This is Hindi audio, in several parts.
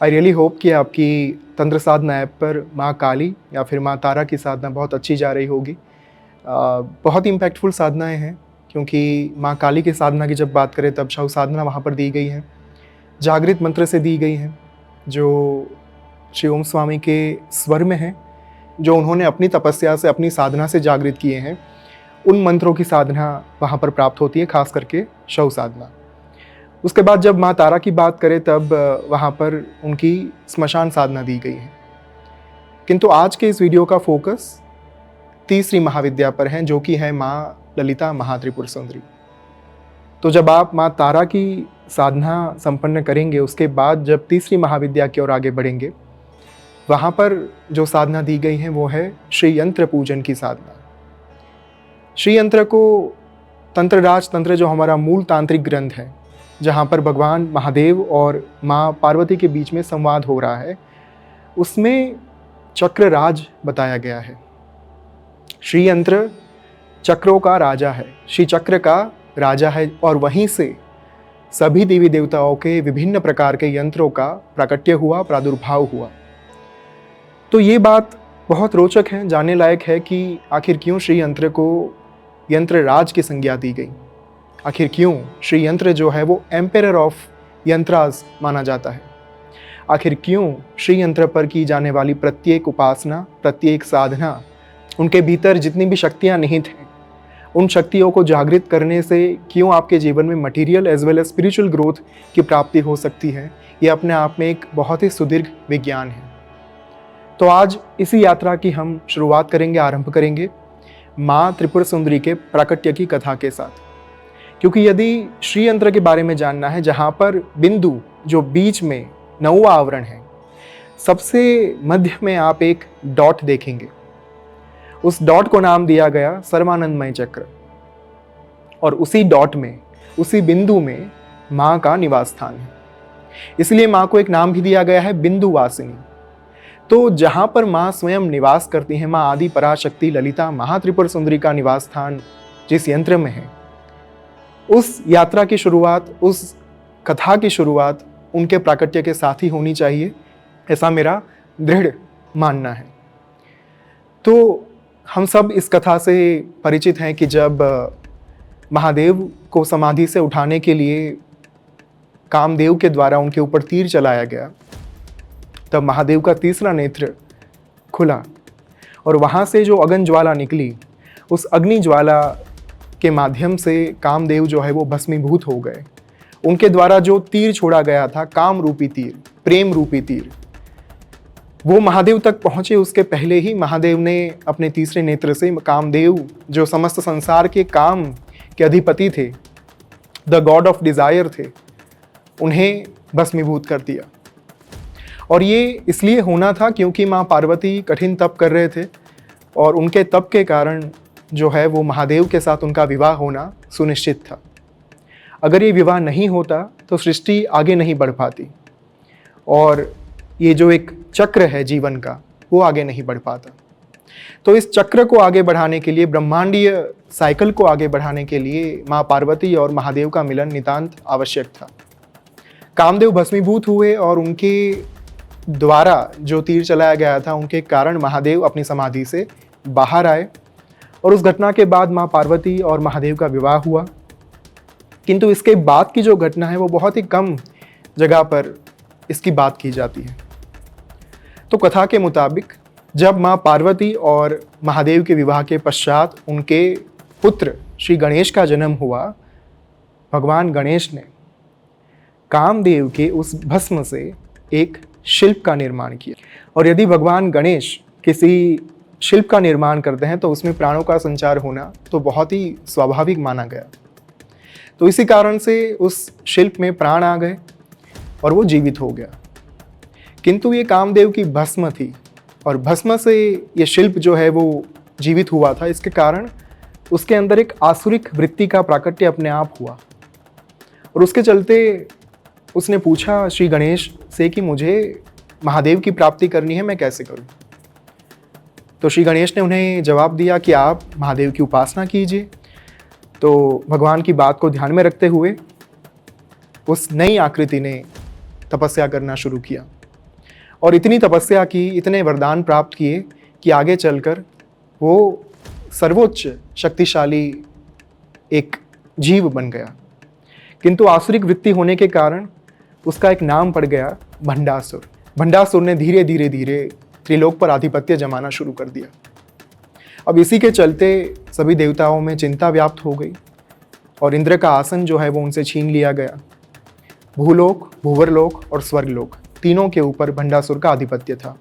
आई रियली होप कि आपकी तंत्र साधना ऐप पर माँ काली या फिर माँ तारा की साधना बहुत अच्छी जा रही होगी। बहुत इम्पैक्टफुल साधनाएं हैं, क्योंकि माँ काली की साधना की जब बात करें तब शव साधना वहाँ पर दी गई है, जागृत मंत्र से दी गई हैं, जो श्री ओम स्वामी के स्वर में हैं, जो उन्होंने अपनी तपस्या से, अपनी साधना से जागृत किए हैं। उन मंत्रों की साधना वहाँ पर प्राप्त होती है, खास करके शव साधना। उसके बाद जब माँ तारा की बात करें तब वहाँ पर उनकी स्मशान साधना दी गई है। किंतु आज के इस वीडियो का फोकस तीसरी महाविद्या पर है, जो कि है माँ ललिता महात्रिपुर सुंदरी। तो जब आप माँ तारा की साधना संपन्न करेंगे, उसके बाद जब तीसरी महाविद्या की ओर आगे बढ़ेंगे, वहाँ पर जो साधना दी गई है वो है श्री यंत्र पूजन की साधना। श्री यंत्र को तंत्रराज तंत्र, जो हमारा मूल तांत्रिक ग्रंथ है, जहाँ पर भगवान महादेव और माँ पार्वती के बीच में संवाद हो रहा है, उसमें चक्रराज बताया गया है। श्री यंत्र चक्रों का राजा है, श्री चक्र का राजा है, और वहीं से सभी देवी देवताओं के विभिन्न प्रकार के यंत्रों का प्राकट्य हुआ, प्रादुर्भाव हुआ। तो ये बात बहुत रोचक है, जानने लायक है कि आखिर क्यों श्री यंत्र को यंत्र राज की संज्ञा दी गई। आखिर क्यों श्री यंत्र जो है वो एम्पेरर ऑफ यंत्रास माना जाता है। आखिर क्यों श्री यंत्र पर की जाने वाली प्रत्येक उपासना, प्रत्येक साधना, उनके भीतर जितनी भी शक्तियाँ निहित हैं, उन शक्तियों को जागृत करने से क्यों आपके जीवन में material as well as spiritual growth की प्राप्ति हो सकती है, ये अपने आप में एक बहुत ही सुदीर्घ विज्ञान है। तो आज इसी यात्रा की हम शुरुआत करेंगे, आरंभ करेंगे माँ त्रिपुर सुंदरी के प्राकट्य की कथा के साथ। क्योंकि यदि श्री यंत्र के बारे में जानना है, जहाँ पर बिंदु जो बीच में 9वां आवरण है, सबसे मध्य में आप एक डॉट देखेंगे। उस डॉट को नाम दिया गया सर्वानंदमय चक्र, और उसी डॉट में, उसी बिंदु में माँ का निवास स्थान है। इसलिए माँ को एक नाम भी दिया गया है बिंदुवासिनी। तो जहाँ पर माँ स्वयं निवास करती हैं, माँ आदि पराशक्ति ललिता महात्रिपुर सुंदरी का निवास स्थान जिस यंत्र में है, उस यात्रा की शुरुआत, उस कथा की शुरुआत उनके प्राकट्य के साथ ही होनी चाहिए, ऐसा मेरा दृढ़ मानना है। तो हम सब इस कथा से परिचित हैं कि जब महादेव को समाधि से उठाने के लिए कामदेव के द्वारा उनके ऊपर तीर चलाया गया, तब महादेव का तीसरा नेत्र खुला और वहाँ से जो अग्नि ज्वाला निकली, उस अग्नि ज्वाला के माध्यम से कामदेव जो है वो भस्मीभूत हो गए। उनके द्वारा जो तीर छोड़ा गया था, काम रूपी तीर, प्रेम रूपी तीर, वो महादेव तक पहुँचे उसके पहले ही महादेव ने अपने तीसरे नेत्र से कामदेव, जो समस्त संसार के काम के अधिपति थे, द गॉड ऑफ डिज़ायर थे, उन्हें भस्मीभूत कर दिया। और ये इसलिए होना था क्योंकि माँ पार्वती कठिन तप कर रहे थे, और उनके तप के कारण जो है वो महादेव के साथ उनका विवाह होना सुनिश्चित था। अगर ये विवाह नहीं होता तो सृष्टि आगे नहीं बढ़ पाती, और ये जो एक चक्र है जीवन का, वो आगे नहीं बढ़ पाता। तो इस चक्र को आगे बढ़ाने के लिए, ब्रह्मांडीय साइकिल को आगे बढ़ाने के लिए माँ पार्वती और महादेव का मिलन नितांत आवश्यक था। कामदेव भस्मीभूत हुए और उनके द्वारा जो तीर चलाया गया था, उनके कारण महादेव अपनी समाधि से बाहर आए, और उस घटना के बाद माँ पार्वती और महादेव का विवाह हुआ। किंतु इसके बाद की जो घटना है वो बहुत ही कम जगह पर इसकी बात की जाती है। तो कथा के मुताबिक जब माँ पार्वती और महादेव के विवाह के पश्चात उनके पुत्र श्री गणेश का जन्म हुआ, भगवान गणेश ने कामदेव के उस भस्म से एक शिल्प का निर्माण किया। और यदि भगवान गणेश किसी शिल्प का निर्माण करते हैं तो उसमें प्राणों का संचार होना तो बहुत ही स्वाभाविक माना गया। तो इसी कारण से उस शिल्प में प्राण आ गए और वो जीवित हो गया। किंतु ये कामदेव की भस्म थी, और भस्म से ये शिल्प जो है वो जीवित हुआ था। इसके कारण उसके अंदर एक आसुरिक वृत्ति का प्राकट्य अपने आप हुआ, और उसके चलते उसने पूछा श्री गणेश से कि मुझे महादेव की प्राप्ति करनी है, मैं कैसे करूं। तो श्री गणेश ने उन्हें जवाब दिया कि आप महादेव की उपासना कीजिए। तो भगवान की बात को ध्यान में रखते हुए उस नई आकृति ने तपस्या करना शुरू किया। और इतनी तपस्या की, इतने वरदान प्राप्त किए कि आगे चलकर वो सर्वोच्च शक्तिशाली एक जीव बन गया। किंतु आसुरिक वृत्ति होने के कारण उसका एक नाम पड़ गया भंडासुर। भंडासुर ने धीरे धीरे धीरे त्रिलोक पर आधिपत्य जमाना शुरू कर दिया। अब इसी के चलते सभी देवताओं में चिंता व्याप्त हो गई और इंद्र का आसन जो है वो उनसे छीन लिया गया। भूलोक, भूवरलोक और स्वर्गलोक तीनों के ऊपर भंडासुर का आधिपत्य था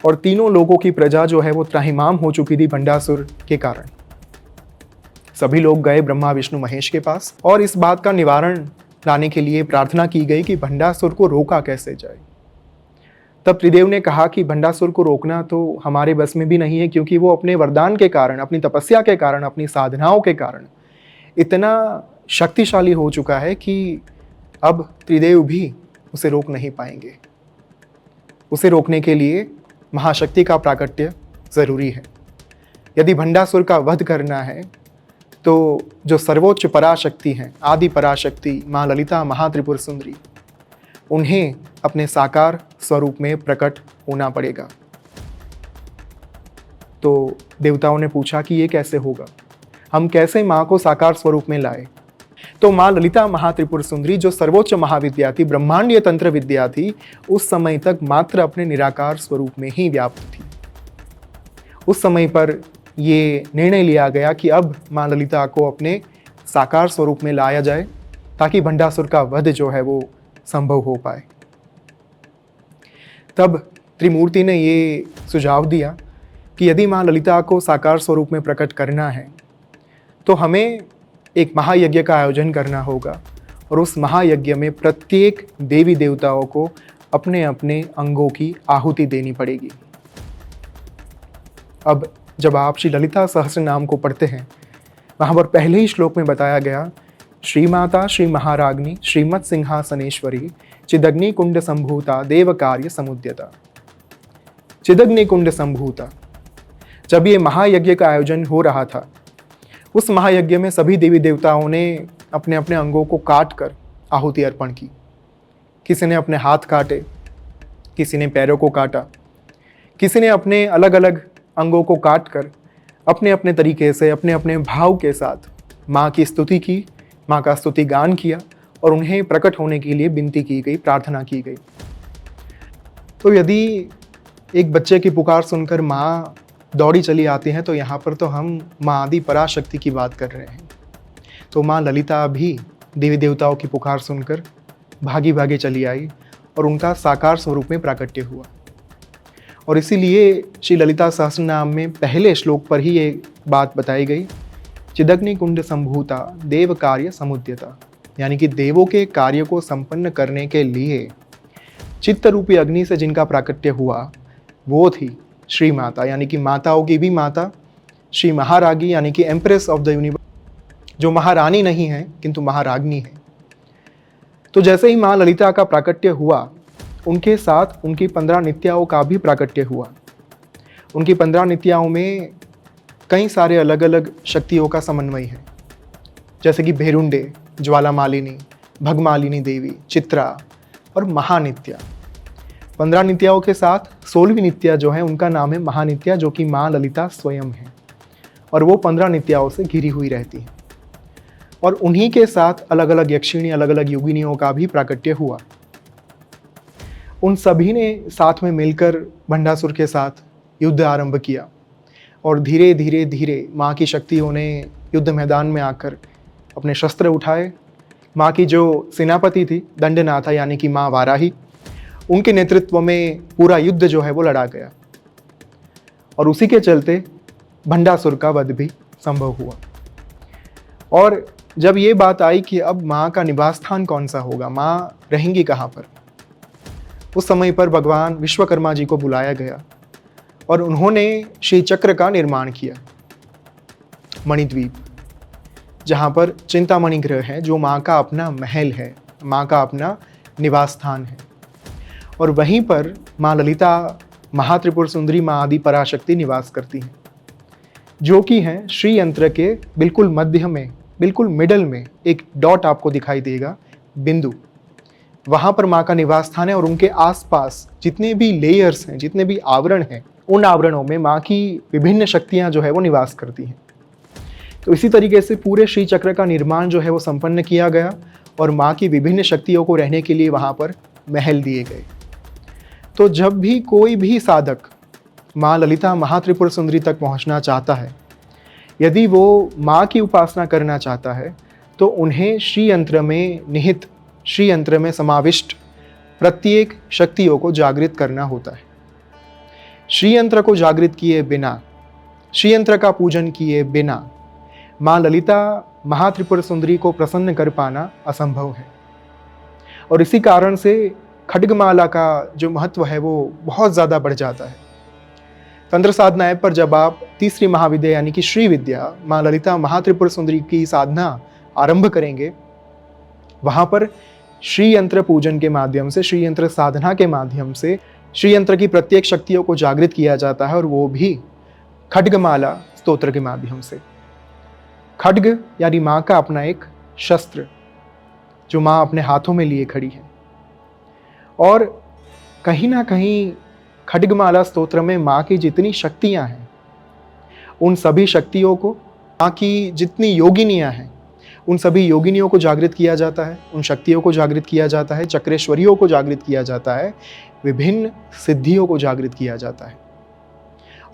और तीनों लोगों की प्रजा जो है वो त्राहिमाम हो चुकी थी भंडासुर के कारण। सभी लोग गए ब्रह्मा विष्णु महेश के पास और इस बात का निवारण लाने के लिए प्रार्थना की गई कि भंडासुर को रोका कैसे जाए। तब त्रिदेव ने कहा कि भंडासुर को रोकना तो हमारे बस में भी नहीं है, क्योंकि वो अपने वरदान के कारण, अपनी तपस्या के कारण, अपनी साधनाओं के कारण इतना शक्तिशाली हो चुका है कि अब त्रिदेव भी उसे रोक नहीं पाएंगे। उसे रोकने के लिए महाशक्ति का प्राकट्य जरूरी है। यदि भंडासुर का वध करना है तो जो सर्वोच्च पराशक्ति हैं, आदि पराशक्ति माँ ललिता महात्रिपुर सुंदरी, उन्हें अपने साकार स्वरूप में प्रकट होना पड़ेगा। तो देवताओं ने पूछा कि ये कैसे होगा, हम कैसे माँ को साकार स्वरूप में लाए। तो माँ ललिता महात्रिपुर सुंदरी जो सर्वोच्च महाविद्या थी, ब्रह्मांडीय तंत्र विद्या थी, उस समय तक मात्र अपने निराकार स्वरूप में ही व्याप्त थी। उस समय पर ये निर्णय लिया गया कि अब माँ ललिता को अपने साकार स्वरूप में लाया जाए ताकि भंडासुर का वध जो है वो संभव हो पाए। तब त्रिमूर्ति ने ये सुझाव दिया कि यदि माँ ललिता को साकार स्वरूप में प्रकट करना है तो हमें एक महायज्ञ का आयोजन करना होगा और उस महायज्ञ में प्रत्येक देवी देवताओं को अपने अपने अंगों की आहुति देनी पड़ेगी। अब जब आप श्री ललिता सहस्त्र नाम को पढ़ते हैं, वहाँ पर पहले ही श्लोक में बताया गया, श्री माता श्री महाराग्नि श्रीमत् सिंहासनेश्वरी चिदग्नि कुंड संभूता देव कार्य समुद्यता। चिदग्नि कुंड संभूता, जब ये महायज्ञ का आयोजन हो रहा था, उस महायज्ञ में सभी देवी देवताओं ने अपने अपने अंगों को काट कर आहुति अर्पण की। किसी ने अपने हाथ काटे, किसी ने पैरों को काटा, किसी ने अपने अलग अलग अंगों को काट कर अपने अपने तरीके से, अपने अपने भाव के साथ माँ की स्तुति की, माँ का स्तुति गान किया और उन्हें प्रकट होने के लिए विनती की गई, प्रार्थना की गई। तो यदि एक बच्चे की पुकार सुनकर माँ दौड़ी चली आती हैं तो यहाँ पर तो हम माँ आदि पराशक्ति की बात कर रहे हैं। तो माँ ललिता भी देवी देवताओं की पुकार सुनकर भागी भागी चली आई और उनका साकार स्वरूप में प्राकट्य हुआ। और इसीलिए श्री ललिता सहस्रनाम में पहले श्लोक पर ही ये बात बताई गई, चिदग्नि कुंड संभूता देव कार्य समुद्यता, यानी कि देवों के कार्य को संपन्न करने के लिए चित्त रूपी अग्नि से जिनका प्राकट्य हुआ वो थी श्री माता, यानी कि माताओं की भी माता, श्री महारागी यानी कि एम्प्रेस ऑफ द यूनिवर्स, जो महारानी नहीं है किंतु महाराग्नि है। तो जैसे ही माँ ललिता का प्राकट्य हुआ, उनके साथ उनकी 15 नित्याओं का भी प्राकट्य हुआ। उनकी 15 नित्याओं में कई सारे अलग अलग शक्तियों का समन्वय है, जैसे कि भेरुंडे, ज्वाला मालिनी, भगमालिनी देवी, चित्रा और महानित्या। 15 नित्याओं के साथ 16वीं नित्या जो है उनका नाम है महानित्या, जो कि माँ ललिता स्वयं है और वो 15 नित्याओं से घिरी हुई रहती है। और उन्हीं के साथ अलग अलग यक्षिणी, अलग अलग योगिनियों का भी प्राकट्य हुआ। उन सभी ने साथ में मिलकर भंडासुर के साथ युद्ध आरंभ किया और धीरे धीरे धीरे माँ की शक्तियों ने युद्ध मैदान में आकर अपने शस्त्र उठाए। माँ की जो सेनापति थी दंडनाथा, यानी कि माँ वाराही, उनके नेतृत्व में पूरा युद्ध जो है वो लड़ा गया और उसी के चलते भंडासुर का वध भी संभव हुआ। और जब ये बात आई कि अब माँ का निवास स्थान कौन सा होगा, माँ रहेंगी कहाँ पर, उस समय पर भगवान विश्वकर्मा जी को बुलाया गया और उन्होंने श्री चक्र का निर्माण किया, मणिद्वीप, जहाँ पर चिंतामणि ग्रह है, जो माँ का अपना महल है, माँ का अपना निवास स्थान है। और वहीं पर माँ ललिता महात्रिपुर सुंदरी माँ आदि पराशक्ति निवास करती हैं, जो कि हैं श्री यंत्र के बिल्कुल मध्य में, बिल्कुल मिडल में एक डॉट आपको दिखाई देगा, बिंदु। वहाँ पर माँ का निवास स्थान है और उनके आसपास जितने भी लेयर्स हैं, जितने भी आवरण हैं, उन आवरणों में माँ की विभिन्न शक्तियाँ जो है वो निवास करती हैं। तो इसी तरीके से पूरे श्री चक्र का निर्माण जो है वो संपन्न किया गया और माँ की विभिन्न शक्तियों को रहने के लिए वहाँ पर महल दिए गए। तो जब भी कोई भी साधक माँ ललिता महात्रिपुर सुंदरी तक पहुँचना चाहता है, यदि वो माँ की उपासना करना चाहता है, तो उन्हें श्री यंत्र में निहित, श्री यंत्र में समाविष्ट प्रत्येक शक्तियों को जागृत करना होता है। श्री यंत्र को जागृत किए बिना, श्री यंत्र का पूजन किए बिना माँ ललिता महात्रिपुर सुंदरी को प्रसन्न कर पाना असंभव है। और इसी कारण से खड्गमाला का जो महत्व है वो बहुत ज़्यादा बढ़ जाता है। तंत्र साधना ऐप पर जब आप तीसरी महाविद्या यानी कि श्री विद्या माँ ललिता महात्रिपुर सुंदरी की साधना आरंभ करेंगे, वहाँ पर श्री यंत्र पूजन के माध्यम से, श्री यंत्र साधना के माध्यम से श्री यंत्र की प्रत्येक शक्तियों को जागृत किया जाता है, और वो भी खड्गमाला स्तोत्र के माध्यम से। खड्ग यानी माँ का अपना एक शस्त्र जो माँ अपने हाथों में लिए खड़ी है। और कहीं ना कहीं खड्गमाला स्तोत्र में माँ की जितनी शक्तियाँ हैं, उन सभी शक्तियों को, माँ की जितनी योगिनियाँ हैं, उन सभी योगिनियों को जागृत किया जाता है, उन शक्तियों को जागृत किया जाता है, चक्रेश्वरियों को जागृत किया जाता है, विभिन्न सिद्धियों को जागृत किया जाता है।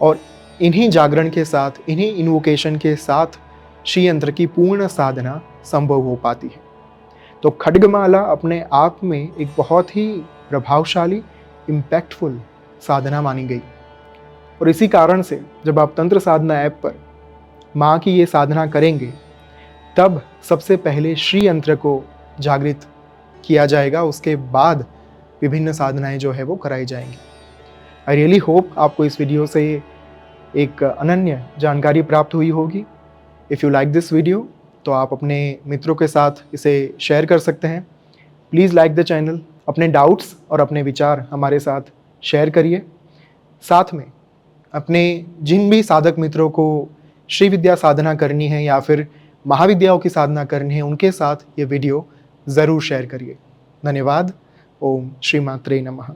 और इन्हीं जागरण के साथ, इन्हीं इन्वोकेशन के साथ श्री यंत्र की पूर्ण साधना संभव हो पाती है। तो खड्गमाला अपने आप में एक बहुत ही प्रभावशाली, इम्पैक्टफुल साधना मानी गई। और इसी कारण से जब आप तंत्र साधना ऐप पर माँ की ये साधना करेंगे, तब सबसे पहले श्री यंत्र को जागृत किया जाएगा, उसके बाद विभिन्न साधनाएं जो है वो कराई जाएंगी। आई रियली होप आपको इस वीडियो से एक अनन्य जानकारी प्राप्त हुई होगी। If you like this video तो आप अपने मित्रों के साथ इसे शेयर कर सकते हैं। प्लीज़ लाइक द चैनल, अपने डाउट्स और अपने विचार हमारे साथ शेयर करिए। साथ में अपने जिन भी साधक मित्रों को श्री विद्या साधना करनी है या फिर महाविद्याओं की साधना करनी है, उनके साथ ये वीडियो ज़रूर शेयर करिए। धन्यवाद। ओम श्री मात्रे नमः।